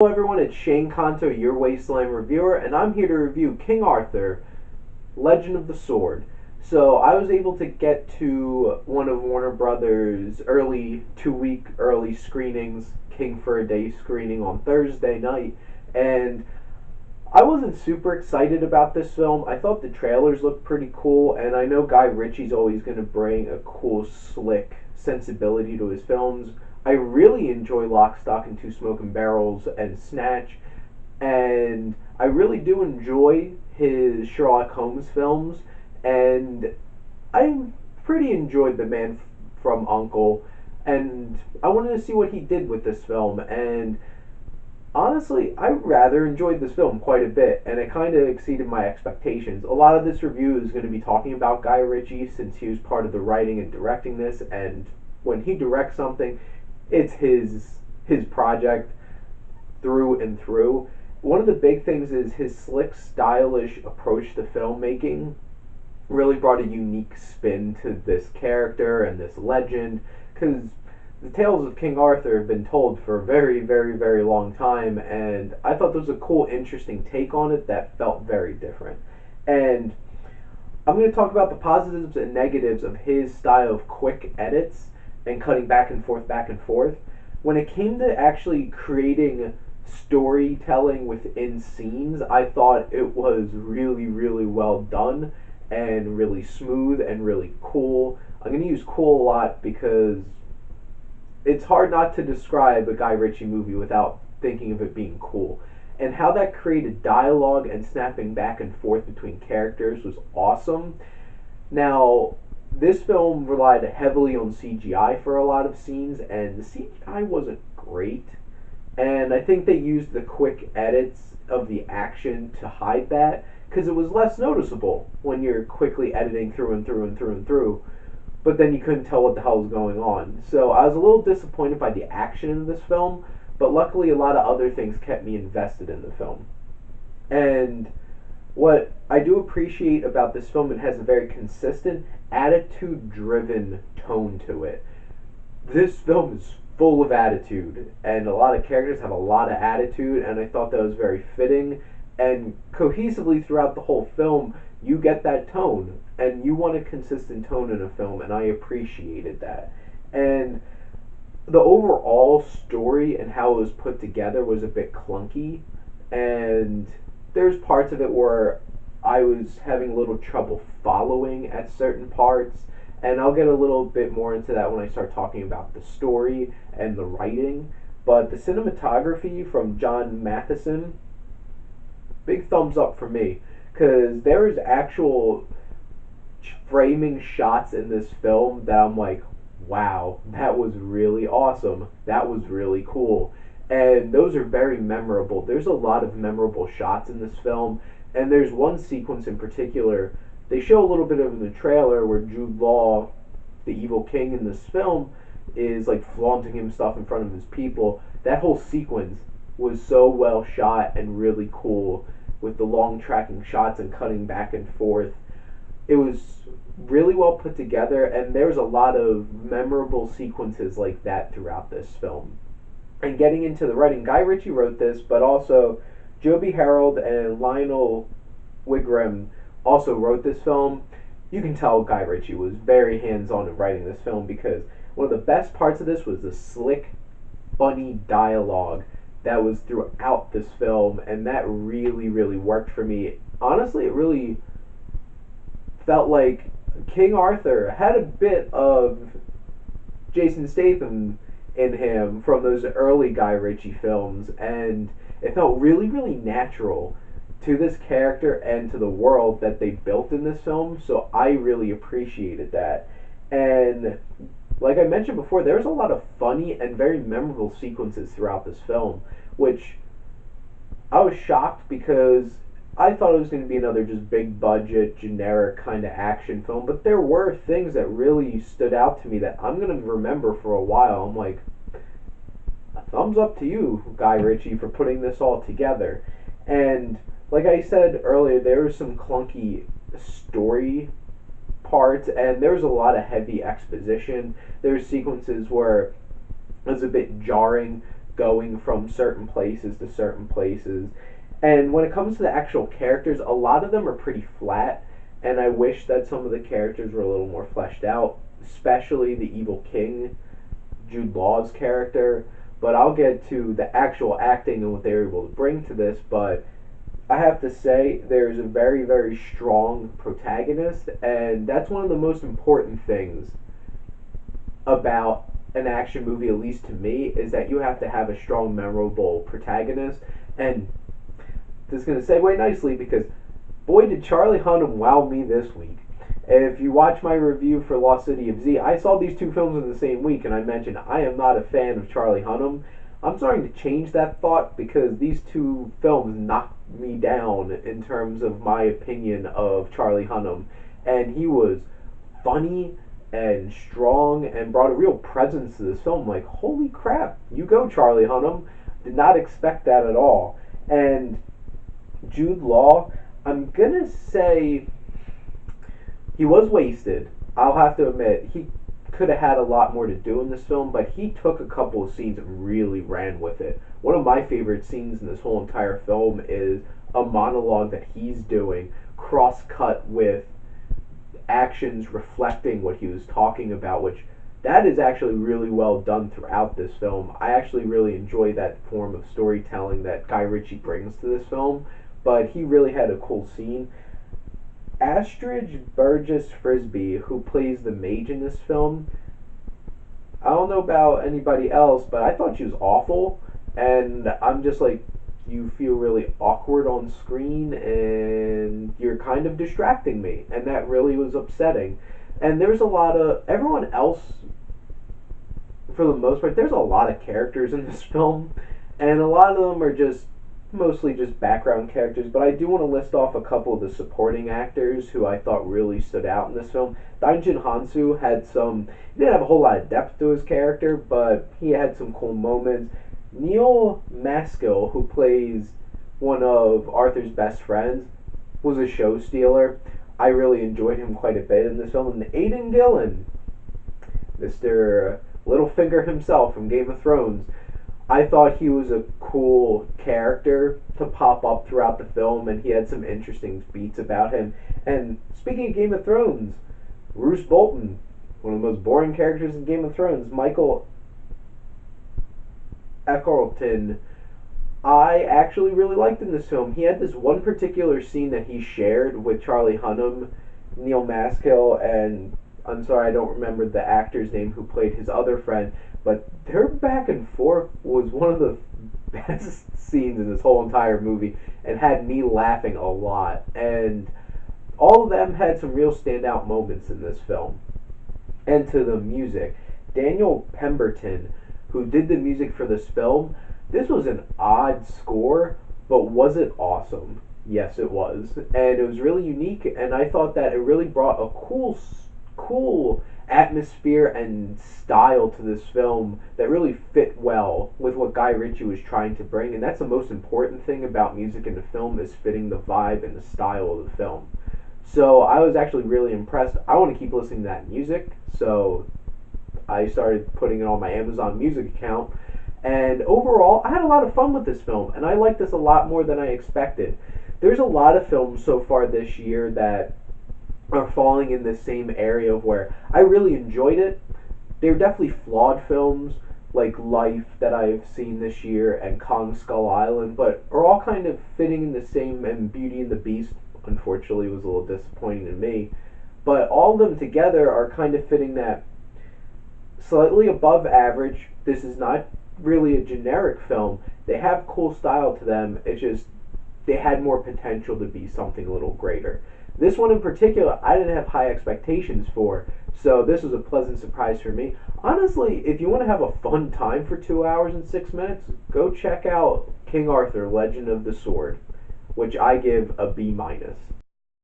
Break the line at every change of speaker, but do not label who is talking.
Hello everyone, it's Shane Kanto, your Wasteland reviewer, and I'm here to review King Arthur, Legend of the Sword. So I was able to get to one of Warner Brothers' early 2-week early screenings, King for a Day screening on Thursday night, and I wasn't super excited about this film. I thought the trailers looked pretty cool, and I know Guy Ritchie's always going to bring a cool, slick sensibility to his films. I really enjoy Lock, Stock, and Two Smoking Barrels and Snatch, and I really do enjoy his Sherlock Holmes films, and I pretty enjoyed The Man from Uncle, and I wanted to see what he did with this film, and honestly, I rather enjoyed this film quite a bit, and it kind of exceeded my expectations. A lot of this review is going to be talking about Guy Ritchie since he was part of the writing and directing this, and when he directs something, it's his project through and through. One of the big things is his slick, stylish approach to filmmaking really brought a unique spin to this character and this legend, because the tales of King Arthur have been told for a very, very, very long time, and I thought there was a cool, interesting take on it that felt very different. And I'm going to talk about the positives and negatives of his style of quick edits and cutting back and forth, back and forth. When it came to actually creating storytelling within scenes, I thought it was really, really well done and really smooth and really cool. I'm going to use cool a lot because it's hard not to describe a Guy Ritchie movie without thinking of it being cool. And how that created dialogue and snapping back and forth between characters was awesome. Now, this film relied heavily on CGI for a lot of scenes, and the CGI wasn't great. And I think they used the quick edits of the action to hide that, because it was less noticeable when you're quickly editing through and through and through and through, but then you couldn't tell what the hell was going on. So I was a little disappointed by the action in this film, but luckily a lot of other things kept me invested in the film. And what I do appreciate about this film, it has a very consistent, attitude driven tone to it. This film is full of attitude, and a lot of characters have a lot of attitude, and I thought that was very fitting. And cohesively throughout the whole film, you get that tone, and you want a consistent tone in a film, and I appreciated that. And the overall story and how it was put together was a bit clunky, and there's parts of it where I was having a little trouble following at certain parts, and I'll get a little bit more into that when I start talking about the story and the writing. But the cinematography from John Matheson, big thumbs up for me, because there is actual framing shots in this film that I'm like, wow, that was really awesome. That was really cool. And those are very memorable. There's a lot of memorable shots in this film, and there's one sequence in particular. They show a little bit of in the trailer where Jude Law, the evil king in this film, is like flaunting himself in front of his people. That whole sequence was so well shot and really cool with the long tracking shots and cutting back and forth. It was really well put together, and there's a lot of memorable sequences like that throughout this film. And getting into the writing, Guy Ritchie wrote this, but also Joby Harold and Lionel Wigram also wrote this film. You can tell Guy Ritchie was very hands-on in writing this film, because one of the best parts of this was the slick, funny dialogue that was throughout this film, and that really, really worked for me. Honestly, it really felt like King Arthur had a bit of Jason Statham in him from those early Guy Ritchie films, and it felt really, really natural to this character and to the world that they built in this film, so I really appreciated that. And like I mentioned before, there's a lot of funny and very memorable sequences throughout this film, which I was shocked because I thought it was going to be another just big budget, generic kind of action film, but there were things that really stood out to me that I'm going to remember for a while. I'm like, thumbs up to you, Guy Ritchie, for putting this all together. And like I said earlier, there was some clunky story parts, and there's a lot of heavy exposition. There's sequences where it was a bit jarring going from certain places to certain places. And when it comes to the actual characters, a lot of them are pretty flat, and I wish that some of the characters were a little more fleshed out, especially the evil king, Jude Law's character. But I'll get to the actual acting and what they were able to bring to this. But I have to say, there's a very, very strong protagonist, and that's one of the most important things about an action movie, at least to me, is that you have to have a strong, memorable protagonist. And this is going to segue nicely because, boy, did Charlie Hunnam wow me this week. If you watch my review for Lost City of Z, I saw these two films in the same week, and I mentioned I am not a fan of Charlie Hunnam. I'm starting to change that thought because these two films knocked me down in terms of my opinion of Charlie Hunnam. And he was funny and strong and brought a real presence to this film. Like, holy crap, you go, Charlie Hunnam. Did not expect that at all. And Jude Law, I'm gonna say he was wasted. I'll have to admit, he could have had a lot more to do in this film, but he took a couple of scenes and really ran with it. One of my favorite scenes in this whole entire film is a monologue that he's doing, cross-cut with actions reflecting what he was talking about, which that is actually really well done throughout this film. I actually really enjoy that form of storytelling that Guy Ritchie brings to this film, but he really had a cool scene. Astrid Burgess Frisbee, who plays the mage in this film, I don't know about anybody else, but I thought she was awful, and I'm just like, you feel really awkward on screen, and you're kind of distracting me, and that really was upsetting. And there's a lot of, everyone else, for the most part, there's a lot of characters in this film, and a lot of them are just mostly just background characters, but I do want to list off a couple of the supporting actors who I thought really stood out in this film. Daijin Hansu had he didn't have a whole lot of depth to his character, but he had some cool moments. Neil Maskell, who plays one of Arthur's best friends, was a show stealer. I really enjoyed him quite a bit in this film. And Aidan Gillen, Mr. Littlefinger himself from Game of Thrones, I thought he was a cool character to pop up throughout the film, and he had some interesting beats about him. And speaking of Game of Thrones, Roose Bolton, one of the most boring characters in Game of Thrones, Michael Eccleston, I actually really liked in this film. He had this one particular scene that he shared with Charlie Hunnam, Neil Maskell, and I'm sorry I don't remember the actor's name who played his other friend, but their back and forth was one of the best scenes in this whole entire movie and had me laughing a lot. And all of them had some real standout moments in this film. And to the music, Daniel Pemberton, who did the music for this film, this was an odd score, but was it awesome? Yes, it was. And it was really unique, and I thought that it really brought a cool atmosphere and style to this film that really fit well with what Guy Ritchie was trying to bring. And that's the most important thing about music in the film, is fitting the vibe and the style of the film. So I was actually really impressed. I want to keep listening to that music, so I started putting it on my Amazon Music account. And overall, I had a lot of fun with this film, and I liked this a lot more than I expected. There's a lot of films so far this year that are falling in the same area of where I really enjoyed it. They're definitely flawed films, like Life that I've seen this year and Kong Skull Island, but are all kind of fitting in the same, and Beauty and the Beast, unfortunately, was a little disappointing to me. But all of them together are kind of fitting that slightly above average. This is not really a generic film. They have cool style to them. It's just they had more potential to be something a little greater. This one in particular, I didn't have high expectations for, so this was a pleasant surprise for me. Honestly, if you want to have a fun time for 2 hours and 6 minutes, go check out King Arthur, Legend of the Sword, which I give a B-.